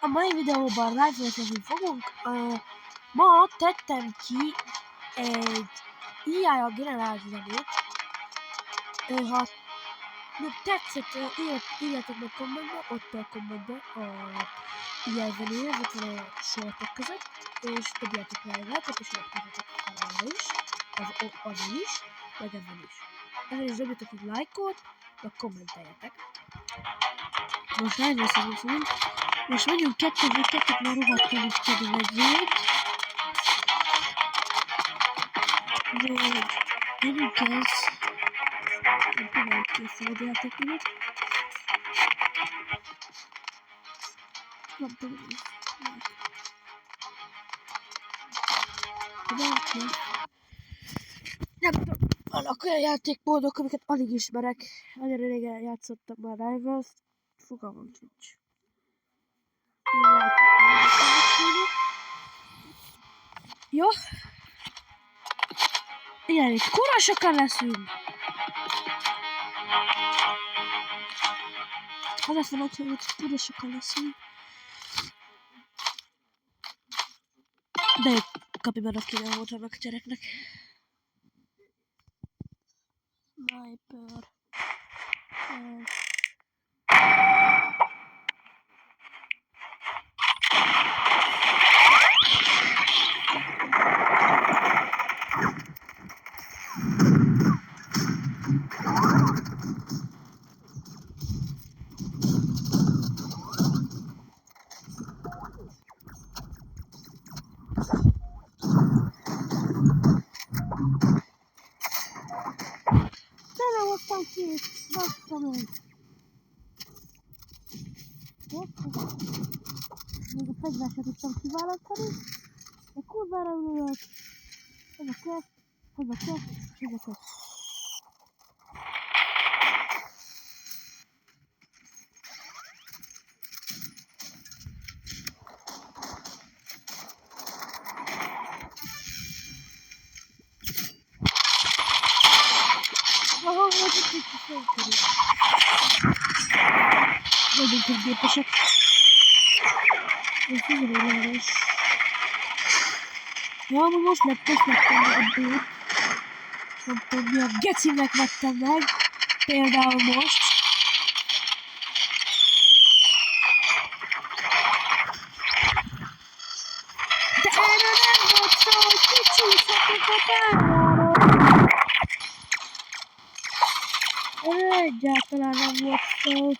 A mai videóban riflezni fogunk. Ma tettem ki egy IA-jal generált zenét. Ha tetszett, írjátok meg kommentbe, ott a kommentbe a IA zenéhez, ott van a sortok között, és dobjátok like-ot, és megtudjátok arra is, azon is, meg ezen is. Ezen is dobjatok egy like-ot, meg kommenteljetek. Most riflezni fogunk. Most vagyunk kettőt, már rohadtan is tudom egy zót. Vagyunk ez. Nem próbáljuk készülni a játékomat. Nem tudom. Nem tudom. Vannak olyan játékmódok, amiket alig ismerek. Annyira régen játszottam már Rivals. Fogalmam sincs. Jó. Igen, itt kurva sokan leszünk. Ha lesz van, hogy kurva sokan leszünk. De itt kapibanak kéne volt annak a gyereknek. Sniper. Még a fegyvert sem tudtam kiválasztani, de kurvára ülök. Ez a kert, ez a kert, ez a kert. Ahol volt itt is fölkörül. Vagyunk egy gépesek. Ez figyelőleges. Ja, most vettem meg a bőt. Nem tudom, mi a gecinek vettem meg. Például most. De erről nem volt szó, hogy kicsúszhatok a pályáról. Erről egyáltalán nem volt szó.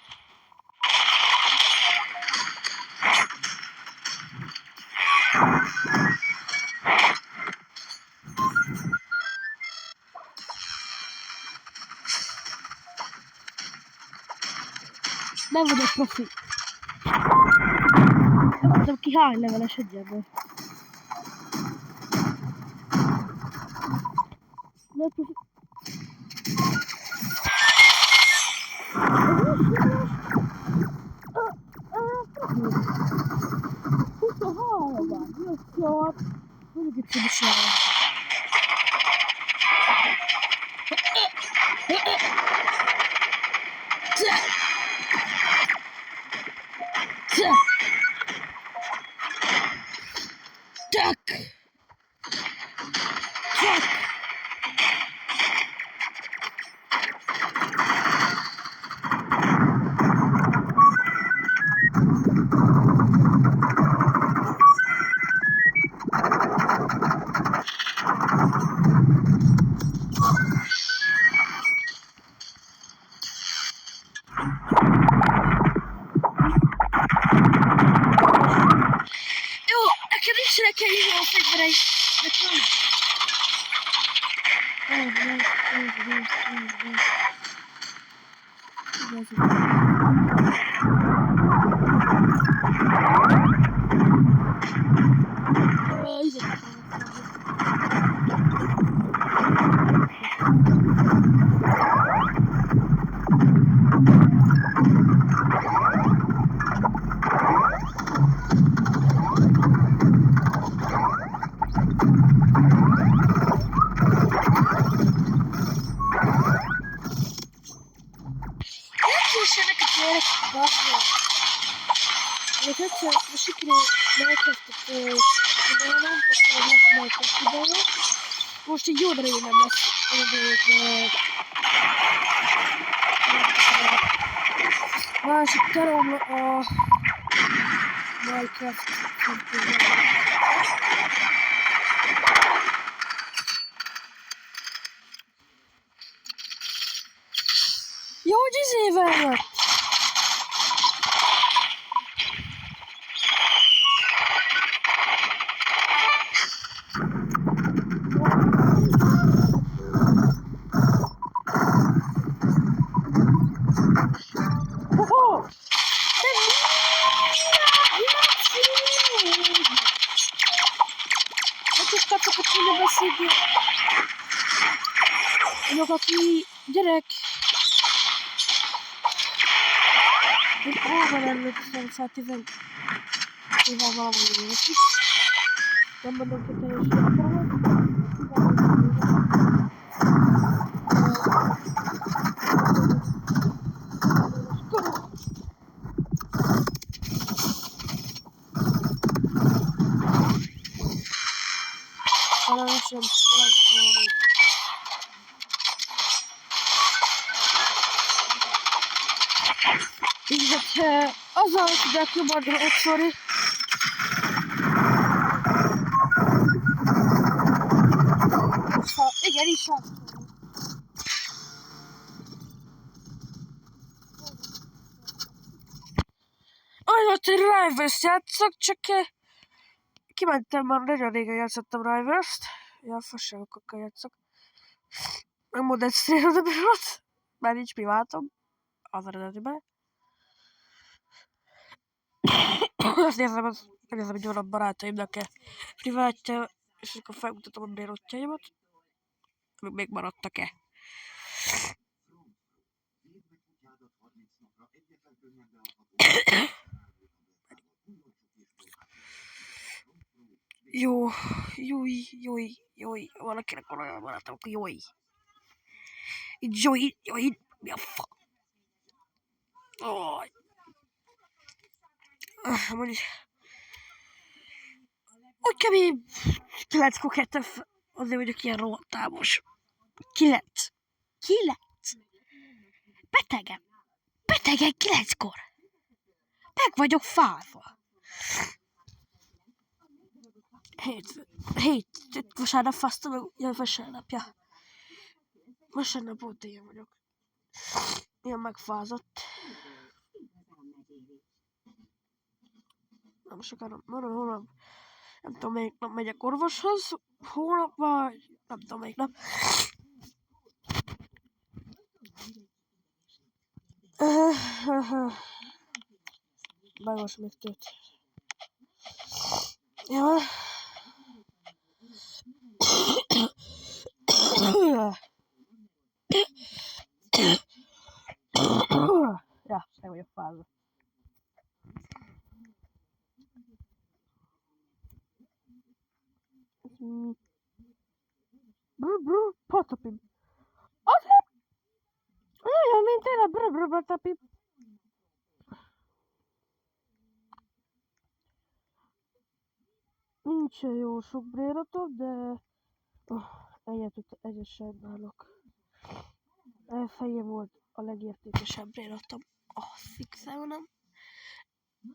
Nem vagyok profi. Nem tudom ki hány leveles egyéből. Nem profi. Jó, mondjuk itt is el. hogyha sikerül Minecraftot csinálnom, akkor lesz Minecraft videó. Most így jó darabig nem lesz másik terem a Minecraft jó, hogy izével jött! Hoho! Sokat kéne beszélni. Annak, aki gyerek. Én hol emlékszem, 110 éve valami éves is. Nem mondom, hogy teljesen azzal, hogy a kibordul egy sorry. Igen, is az. Olyan, hogy Rivals játszok, csak kimentem, már nagyon régen játszottam Rivals-t. Ja, fasságokkal játszok. Nem mondod, hogy Straight of the Bird, már nincs privátom. Az eredetiben. Azt nézem, hogy van a barátaimnak privátja, és akkor felmutatom a bérottjaimat, amik még maradtak-e. Jó, jói, valakinek van olyan barátom, akkor jói. Jói, mi a fa? Oh. Mondjuk, úgy kemény 9 koketef, azért vagyok ilyen rohadt támos. 9. Betegen 9-kor. Meg vagyok fázva. Hét, vasárnap fasztam, vasárnapja. Vasárnap óta ilyen vagyok. Ilyen megfázott. Nem sokára, hónap. Nem tudom, melyik nap megyek orvoshoz. Hónap vagy, nem tudom, melyik nap. Bajos még tőt. Ja. Ja, meg vagyok fázva. Patapim. Azért! Olyan, mint én a patapim. Nincsen jó sok brératom, de... egyet sajnálok. Fején volt a legértékesebb brératom. A Six Seven-em.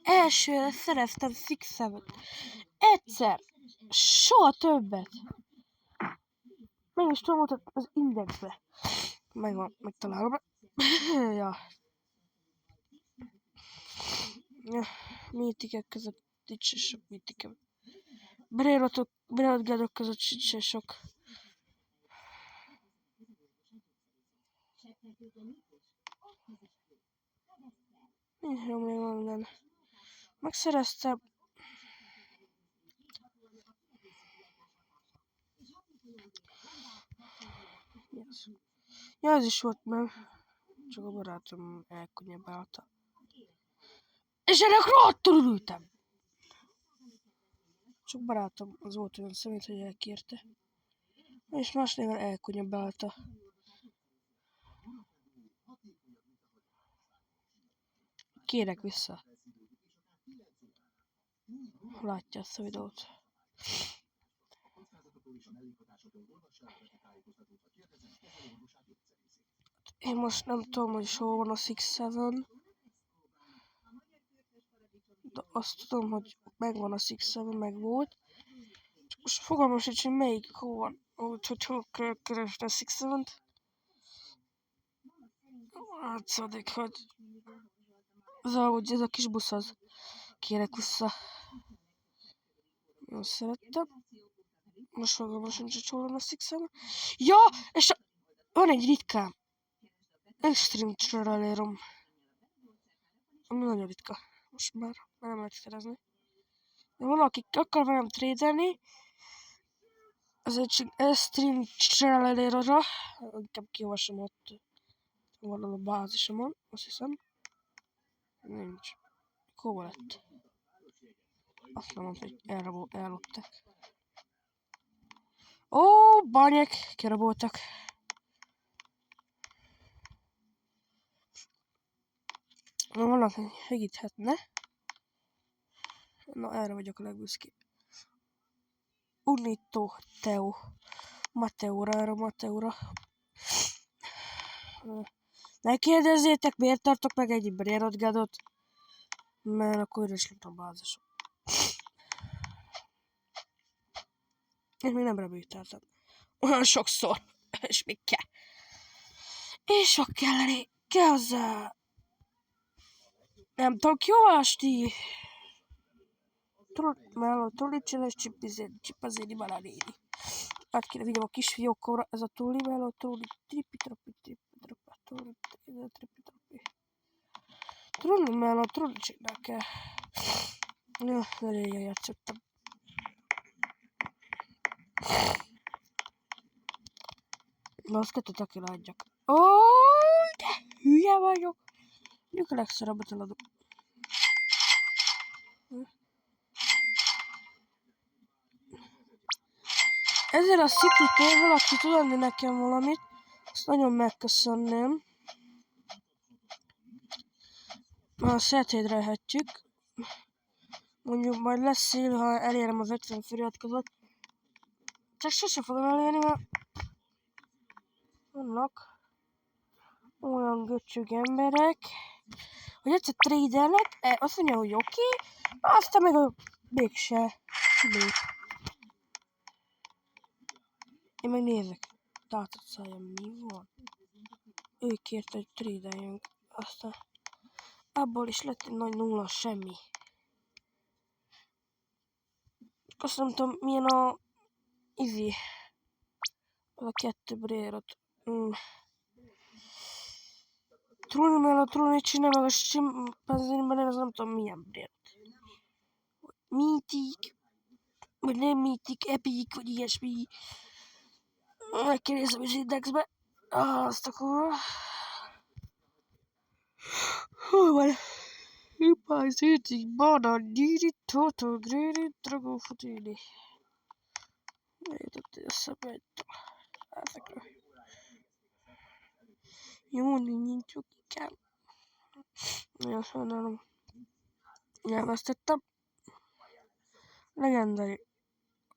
Elsőre szereztem Six Seven. Egyszer. Soha többet. Meg is tudom mutatni az indexbe. Megvan, megtalálom. Ja. Mítikek között nincs se sok mítikem. Brérotgádok között sincs se sok. Nincs jó még van minden. Megszereztem. Yes. Ja, ez is volt meg. Csak a barátom elkonyabálta. És ennek rohadtul ültem. Csak barátom az volt olyan szemét, hogy elkérte. És más néven elkonyabálta. Kérek vissza. látja ezt a videót. Én most nem tudom, hogy hol van a 6-7, de azt tudom, hogy megvan a 6-7, meg volt. Csak most fogalmam sincs, hogy melyik hol van. Úgyhogy hol kell keresni a 6-7-t. Látszik, hogy ez a kis busz az. Kérek vissza. Jó szerettem. Most fogalmam sincs, hogy hol van a 6-7. Ja! És van egy ritkám. Extreme Trailerom. Ami nagyon ritka. Most már nem lehet szerezni. De valaki akar velem trédelni, az egy Extreme Trailerra. Inkább kiolvasom ott. Valahol a bázisomon, azt hiszem. Nincs. Hova lett? Azt mondom, hogy ellopták. Ó, bányek! Kiraboltak. Na, valaki segíthetne. Na, erre vagyok a legbüszkébb. Unito Teo. Mateóra. Ne kérdezzétek, miért tartok meg egy Brérotgadot, mert akkor is lett a bázisom. Én még nem remélteltem. Olyan sokszor. És még kell. És sok kellene. Kell hozzá. Nem tudok kiolvasni. Trollicsen és csipazéni maradéni. Át kéne vigyem a kis fiókra, ez a trollimeló, trippi-trappi. Trollimeló, trollicsennek kell. Ja, de régen játszottam. Na, azt kettőt aki adjak. Ó, de hülye vagyok. Mondjuk a legszarabbat eladom. Ezért a sziklitér valaki tud adni nekem valamit. Azt nagyon megköszönném. A szeltédrelhetjük. Mondjuk majd lesz szél, ha elérem az 50 feliratkozót. Csak sose fogom elérni, mert vannak olyan göcsög emberek, hogy egyszer trédelnek, azt mondja, hogy oké, aztán meg mégse kilép. Én meg nézek. Tátott szájam, mi van? Ő kérte, hogy trédeljünk. Aztán abból is lett egy nagy nulla, semmi. Azt nem tudom, milyen a az a 2 brérot. Trulli csinál meg a simpanzénben, az nem tudom milyen brért. Mítik, vagy nem mítik, epik, vagy ilyesmi. Megkérdezem is indexbe. Azt a kurva. Hol van? Hipázítik, bananini, total, gréni, dragófutini. Jutott eszembe egy ezekről. Jó, nincs csukikám. Nagyon sajnálom. Elvesztettem. Legendary.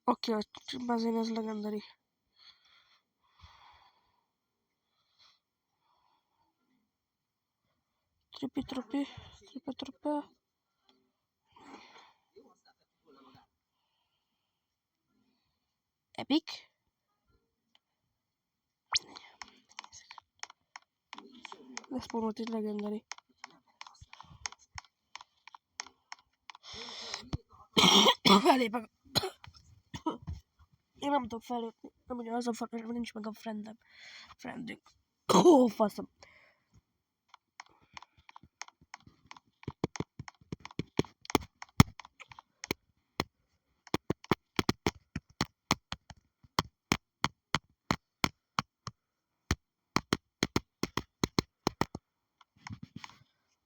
Oké, a bazén ez legendary. Trippi. Epic. Lesz pont itt legendary. Felépek. Én nem tudok fellépni. Nem ugye az a fal, mert nincs meg a friendünk. Ó, faszom.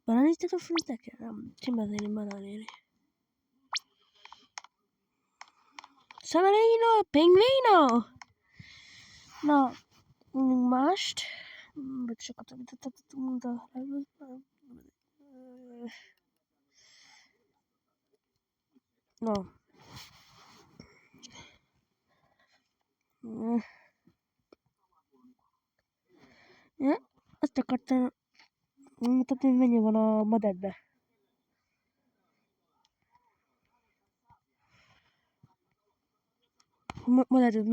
Bananített a friendekkel? Nem, csimbazéni. Samarino, pingvino! Na, mondjuk mást. Vagy sokat említettem, de... Na. Ja, azt akartam mutatni, hogy mennyi van a modedbe. Moded,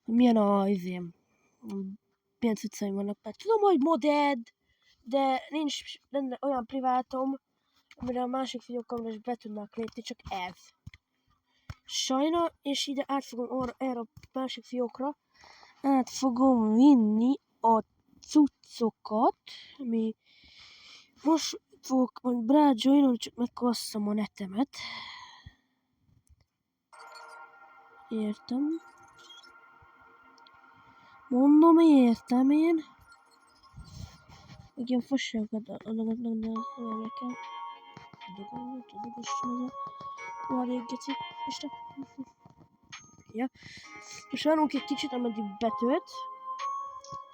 milyen a izém. Milyen cuccaim vannak. Mert tudom, hogy moded, de nincs benne olyan privátom, amire a másik fiókomra is be tudnak lépni, csak ez. Sajna, és ide át fogom erre a másik fiókra, át fogom vinni a cuccokat, ami most fogok majd brádzsolni, csak megkasszam a netemet. Értem. Mondom, értem én. Meg ilyen fasságokat adogatnak, de nem kell. Tudogossan ez a maradék geci. Ja. Most várunk egy kicsit, ameddig betölt.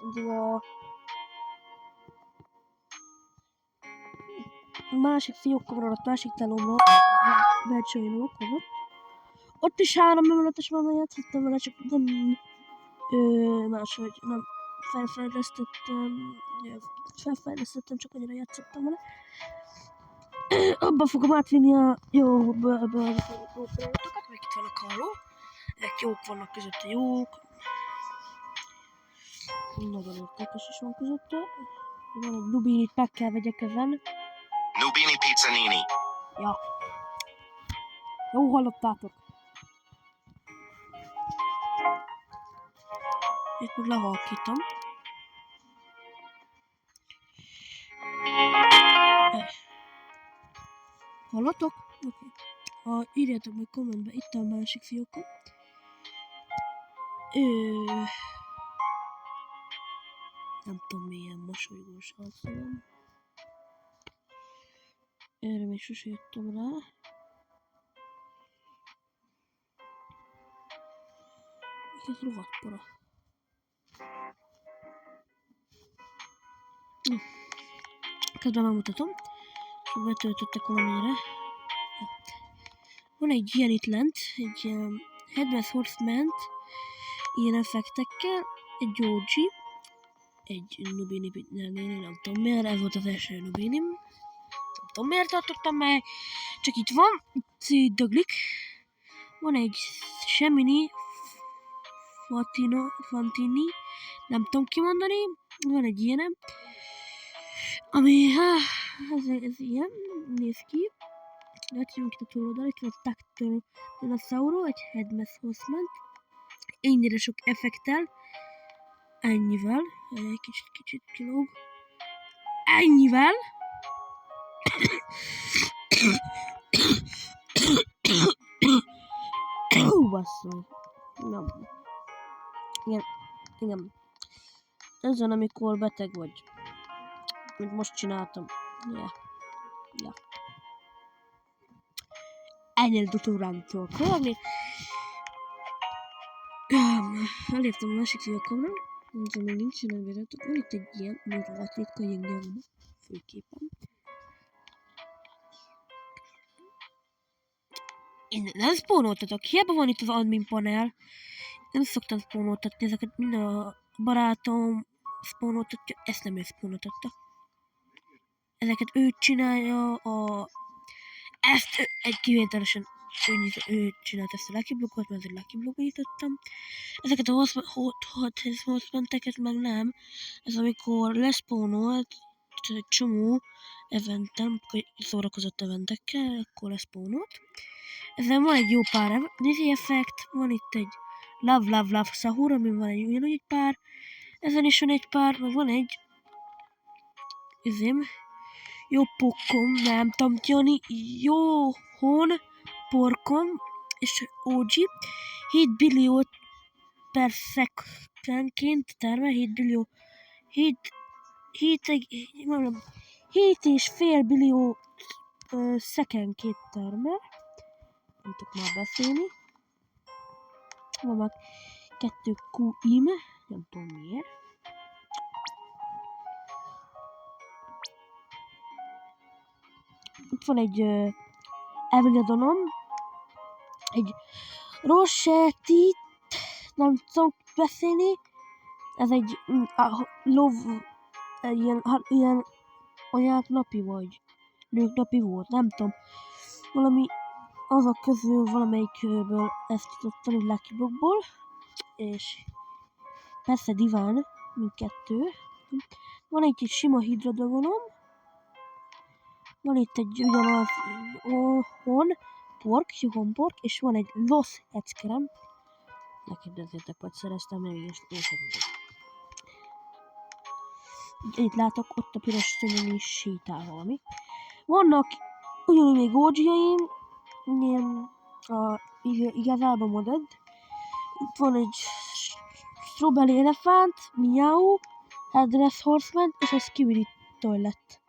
Addig a másik fiókomra, a másik telomra versenyolok ott is 3 emeletes van, játszottam vele, csak nem máshogy nem felfejlesztettem, csak annyira játszottam vele. Abba fogom átvinni a jó feladatokat, meg itt van a kalló. Ezek jók vannak közötte, jók. Nagyon értékes is van közötte. Van egy Nubinit, meg kell vegyek ezen. Nubini Pizzanini. Ja. Jó hallottátok. Itt meg lehalkítom. Hallatok? Oké. Okay. Írjátok meg kommentbe, itt a másik fiókom. Nem tudom milyen mosolygós arcom. Erre még sose jöttem rá. Ez rohadt para. Közben megmutatom. És betöltöttek valamire. Van egy ilyen itt lent, egy ilyen Headless Horseman, ilyen effektekkel, egy OG, egy Nubini, nem tudom miért, ez volt az első Nubinim. Nem tudom miért tartottam meg, csak itt van, itt döglik. Van egy Semini, Fantini, nem tudom kimondani, van egy ilyenem, ami, ez ilyen, néz ki. Látjuk itt a túloldal, itt van a Tactor Dinosauro, egy Headless Horseman, ennyire sok effektel, ennyivel, egy kicsit kilóg, ennyivel, basszol, nem, igen, ez van, amikor beteg vagy, mint most csináltam, ja. Ennél utórán tudok fogni. Elértem a másik fiókomra, de még nincsen elvéretek. Van itt egy ilyen, mint a ritka ilyen nyomba, főképen. Én nem spónoltatok, hiába van itt az admin panel. Nem szoktam spónoltatni ezeket, minden a barátom spónoltatja, ezt nem ő spónoltatta. Ezeket ő csinálja, ezt egy kivételesen ő csinált ezt a Lucky Blockot, mert egy Lucky Blockot nyitottam. Ezeket a hotspoteket meg nem. Ez amikor lespawnolt egy csomó eventem, szórakozott eventekkel, akkor lespawnolt. Ezen van egy jó pár nézi effekt, van itt egy Love Sahur, ami van egy ugyanúgy egy pár. Ezen is van egy pár, meg van egy jó pokom, nem tudom Johnny, jó hon, porkom, és OG, 7 billió per szekkenként termel, 7 billió, 7,5 billió szekkenként termel, nem tudok már beszélni, van már 2 QIM, nem tudom miért. Itt van egy Evilidonom. Egy Rosetit, nem tudom beszélni. Ez egy lov, egy ilyen anyák napi vagy. Nők napi volt, nem tudom. Valami azok közül valamelyikből ezt tudottam, egy Lucky Blockból. És persze diván, mindkettő. Van egy kis sima hidrodragonom. Van itt egy ugyanaz honpork, és van egy Lost Hetzkerem. Ne kérdezzétek, hogy szereztem, mert én sem tudom. Itt látok, ott a piros szönyön is sétál valami. Vannak ugyanúgy még orgiaim, ilyen igazából moded. Itt van egy Strawberry Elephant, Meow, Headless Horseman, és egy Skibidi Toilet.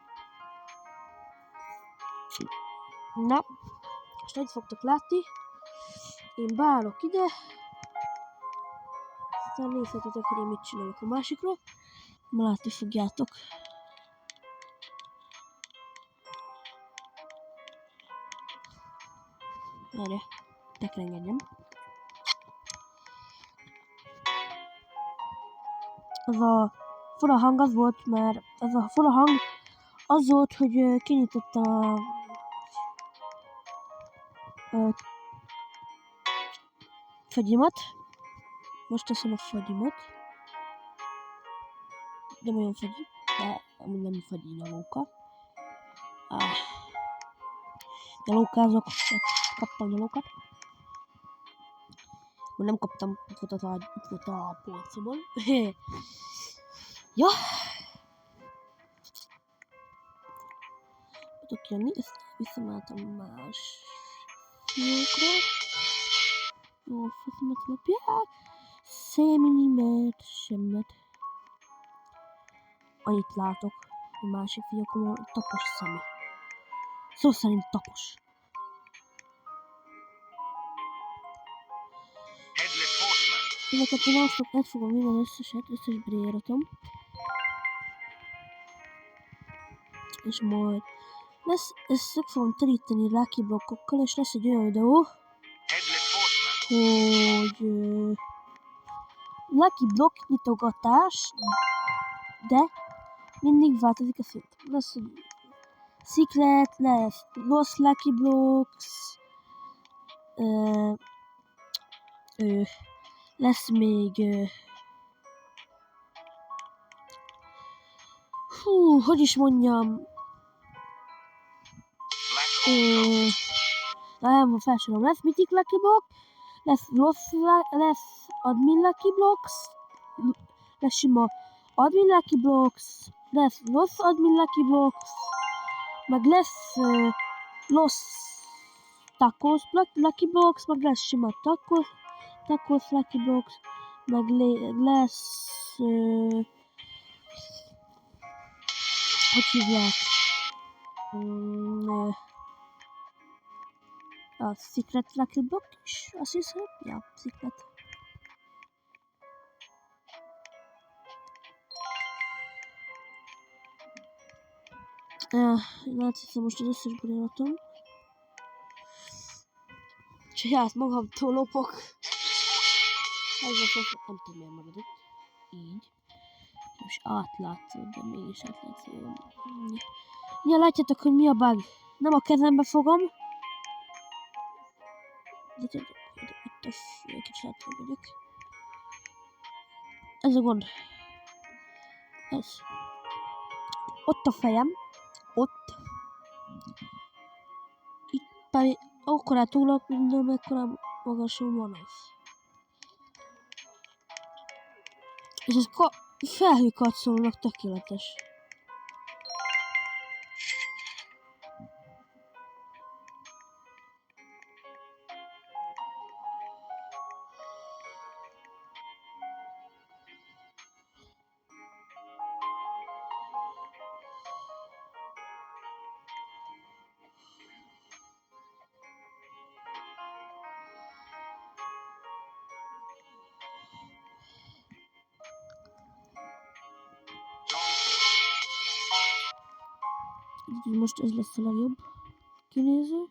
Na, most hogy fogtok látni? Én beállok ide, aztán nézhetitek, hogy én mit csinálok a másikról. Ma látni fogjátok. Várja, tekrengedjem. Az a fura hang az volt, mert ez a fura hang az volt, hogy kinyitottam a fagyimat. Most teszem a fagyimat. Nem olyan fagyi, de nem fagyi, nyalóka. Nyalókázok, kaptam nyalókat. Nem kaptam, itt volt a polcomon. Ja. Tudok jönni, ezt visszamálltam más fiókra. Jó, faszomat lapja. Szeminimet, semmet. Annyit látok, a másik fiókomon tapos szemi. Szó szerint tapos. Ezeket én át fogom vinni összes brératom. És majd ezt meg fogom teríteni Lucky blokkokkal, és lesz egy olyan videó, hogy Lucky block nyitogatás, de mindig változik a szint. Lesz egy Secret, lesz Lost Lucky Blocks, lesz még hogy is mondjam, nem felsorolom, lesz Mythic Lucky Block, lesz Admin Lucky Blocks, lesz sima Admin Lucky Blocks, lesz Lost Admin Lucky Blocks, meg lesz Lost Tacos Lucky Blocks, meg lesz sima Tacos Lucky Blocks, meg lesz hogy hívják? A Secret Lucky Block is, azt hiszem. Ja, Secret. Látszik, most az összes barátom. Saját magamtól lopok. Nem tudom, miért maradok. Így. Most átlátszod, de mégis átlátszol. Ja, látjátok, hogy mi a bug. Nem a kezembe fogom. Itt a kicsit átlátszol vagyok. Ez a gond. Ez. Ott a fejem. Ott. Itt pedig akkorát túlok, mint amekkora magason van az. És ez felhőkat szólnak, tökéletes. Most ez lesz a legjobb kinéző.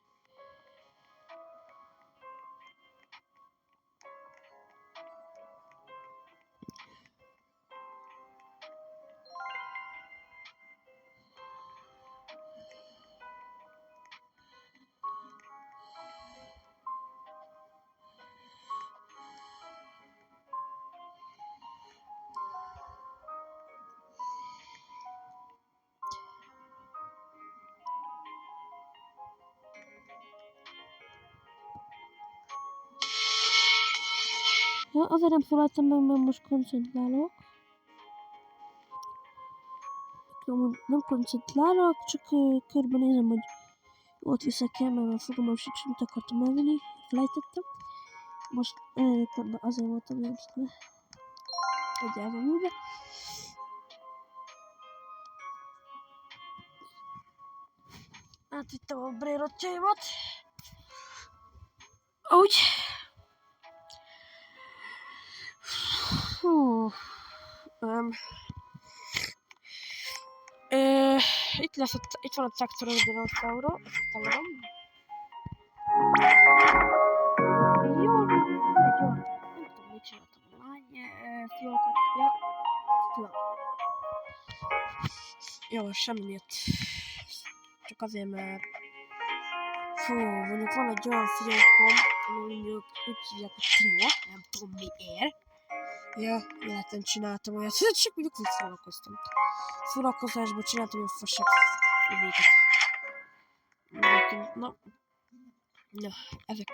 Ja, azért nem szólaltam meg, mert most koncentrálok. Nem koncentrálok, csak körbenézem, hogy ott viszek-e, mert a fogalmam sincs, mit akartam elvinni. Felejtettem. Most azért voltam jegyzve. Egyáltalán műve. Átvittem a brérottjaimat. Úgy. Hú. Itt van a traktoros dinoszauros. Találom. Jó. Nem tudom, mit csináltam. Lány fiókat. Ja. Tudom. Jó, semmi miatt. Csak azért, mert fú, mondjuk van egy olyan fiókom, ami mondjuk úgy hívják, hogy Timo, nem tudom miért. Ja, életem csináltam olyat, csak mondjuk úgy szórakoztam. Szórakozásból csináltam olyan fasebb vidéket. Na, ezek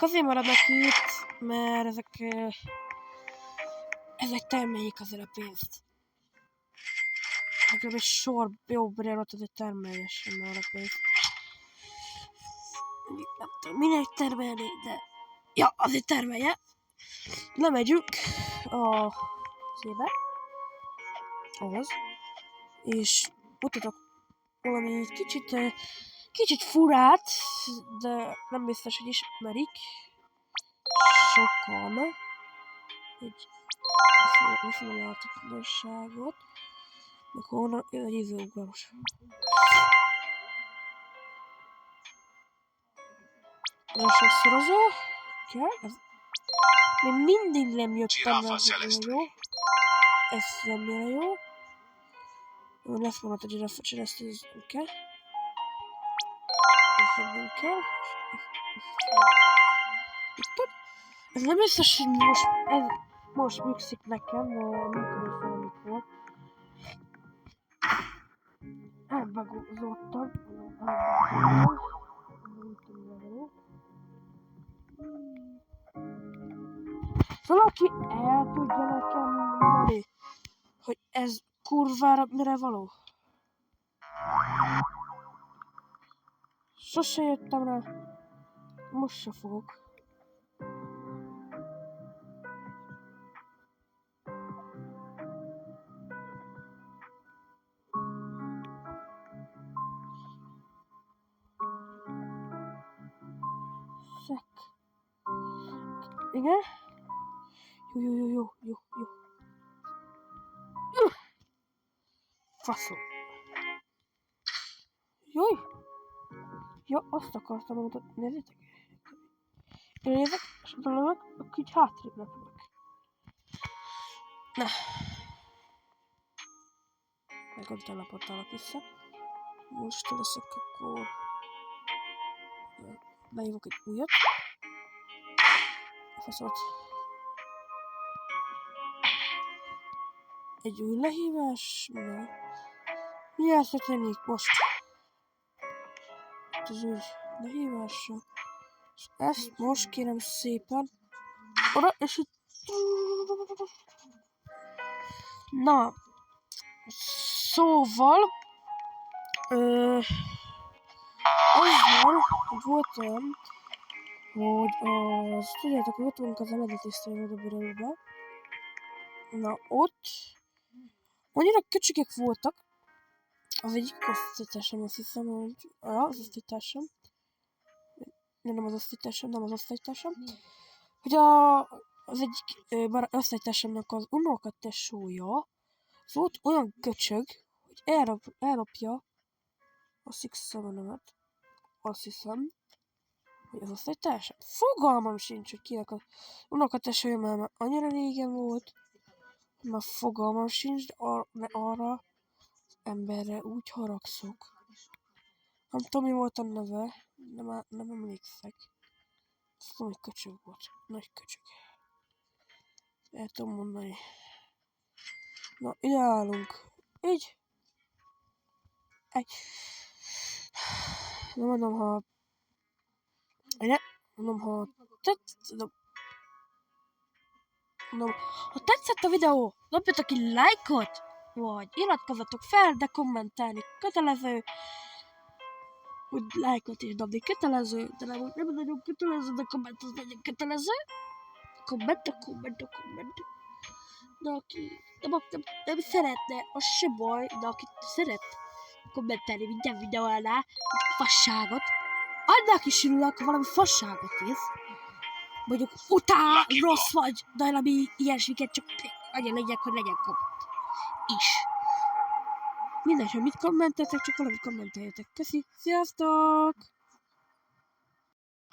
azért maradnak itt, mert ezek termeljék azért a pénzt. Nekem egy sor jó brérot azért termeljesen már a pénzt. Nem tudom, minek termelni, de... Ja, azért termelje. Lemegyünk a szébe. Ahhoz. És mutatok valami kicsit furát, de nem biztos, hogy ismerik. Sokan. Hogy viszont a tudóságot. Meg honnan egy izóugros. Ez a sokszorozó. Kell? Még mindig nem jöttem rá, hogy jó. Ez nem jó. Lesz magad a giraffa cseresztőzni kell. Ez nem kell. Ez nem biztos, hogy most működik nekem, de működik valamikor. Elbagolódtam. Valaki el tudja nekem mondani, hogy ez kurvára mire való? Sose jöttem rá. Most se fogok. Szek. Igen? Jó. Faszom. Jaj! Ja, azt akartam mutatni. Nézzétek. Én nézek, és utána akkor így hátrébb repülök. Na. Meg ott telepotálok vissza. Most leszek akkor... Beívok egy újat. A faszolt. Egy új lehívás. Na. Miért történik most? Itt az új lehívásra. És ezt most kérem szépen oda, és itt... Na. Szóval... Az van, hogy volt olyan, hogy tudjátok, hogy ott vagyunk az eredeti sztrémedőbörőben. Na ott annyira kicsikek voltak, az egyik osztálytársam, azt hiszem, hogy az osztálytársam, nem az osztálytársam, hogy az egyik osztálytársamnak az unokatesója, az volt olyan köcsög, hogy elropja a Six Seven-emet, azt hiszem, hogy az osztálytársam. Fogalmam sincs, hogy kinek az unokatesója, mert annyira régen volt, hogy már fogalmam sincs, de arra az emberre úgy haragszok. Nem tudom, mi volt a neve, nem emlékszek. Azt tudom, hogy köcsög volt. Nagy köcsög. El tudom mondani. Na, ide állunk. Így. Egy. Nem mondom, ha... Ide. Mondom, ha... mondom, ha tetszett a videó, dobjatok egy lájkot, vagy iratkozzatok fel, de kommentelni kötelező. Úgy lájkot is dobni kötelező, de nem nagyon kötelező, de komment az legyen kötelező. Komment. De aki nem szeretne, az se baj, de aki szeret kommentelni minden videó alá, egy fasságot, annak is ülök, valami fasságot íz. Mondjuk rossz vagy, de valami ilyesmiket csak annyi legyek, hogy legyen komment. Is. Mindenesetre mit kommenteltek, csak valami kommenteljetek. Köszi, sziasztok!